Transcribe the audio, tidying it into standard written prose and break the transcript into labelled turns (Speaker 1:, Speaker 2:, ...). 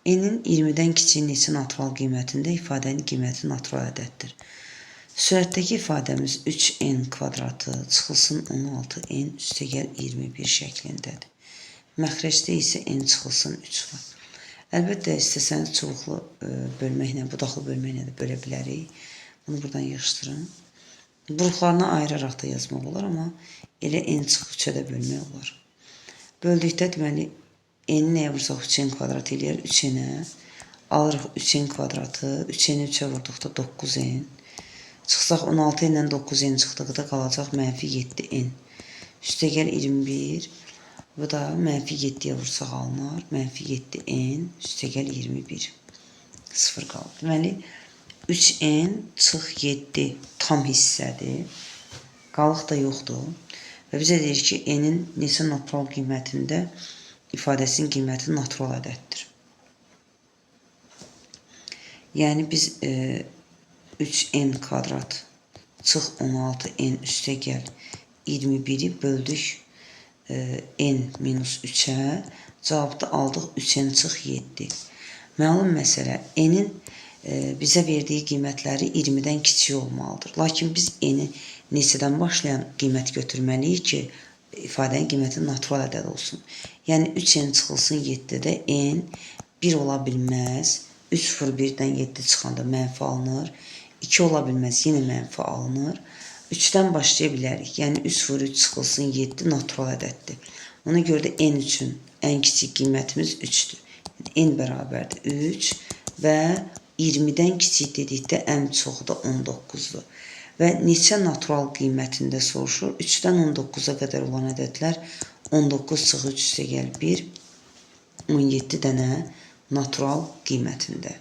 Speaker 1: N'in 20-dən kiçiyi neçə natural qiymətində ifadənin qiyməti natural ədəddir. Sürətdəki ifadəmiz 3n kvadratı çıxılsın 16n üstəgəl 21 şəklindədir. Məxrəcdə isə n çıxılsın 3 var. Əlbəttə, istəsəniz çubuqlu bölməklə, budaqlı bölməklə də bölə bilərik. Bunu buradan yığışdırın. Buruqlarını ayıraraq da yazmaq olar, amma elə n çıxı 3-ə də bölmək olar. Böldükdə deməli, n-i nəyə vursaq 3n kvadrat eləyər 3n-ə. Alırıq 3n kvadratı, 3n-i 3-ə vurduqda 9n. Çıxsaq 16 ilə 9n çıxdıqda qalacaq mənfi 7n. Üstəgəl 21. Bu da mənfi 7-yə vursaq alınır. Mənfi 7n üstəgəl 21. 0 qalır. Deməli, 3n çıx 7 tam hissədir. Qalıq da yoxdur. Və bizə deyir ki, n-in neçə natural qiymətində ifadəsinin qiyməti natural ədəddir. Yəni, biz 3n kvadrat çıx 16n üstəgəl 21-i böldük n minus 3-ə. Cavabda aldıq 3n çıx 7. Məlum məsələ, n-in bizə verdiyi qiymətləri 20-dən kiçik olmalıdır. Lakin biz n-i neçədən başlayan qiymət götürməliyik ki, ifadənin qiyməti natural ədəd olsun. Yəni, 3n çıxılsın 7-də n 1 ola bilməz. 3 vur 1-dən 7 çıxanda mənfi alınır. 2 ola bilməz, yenə mənfi alınır. 3-dən başlaya bilərik. Yəni, 3 vur 3 çıxılsın 7 natural ədəddir. Ona görə də n üçün ən kiçik qiymətimiz 3-dür. N bərabərdir 3 və 20-dən kiçik dedikdə ən çoxu da 19-dur. Və neçə natural qiymətində soruşur? 3-dən 19-a qədər olan ədədlər 19 çıx 3 üstəgəl 1, 17 dənə natural qiymətində.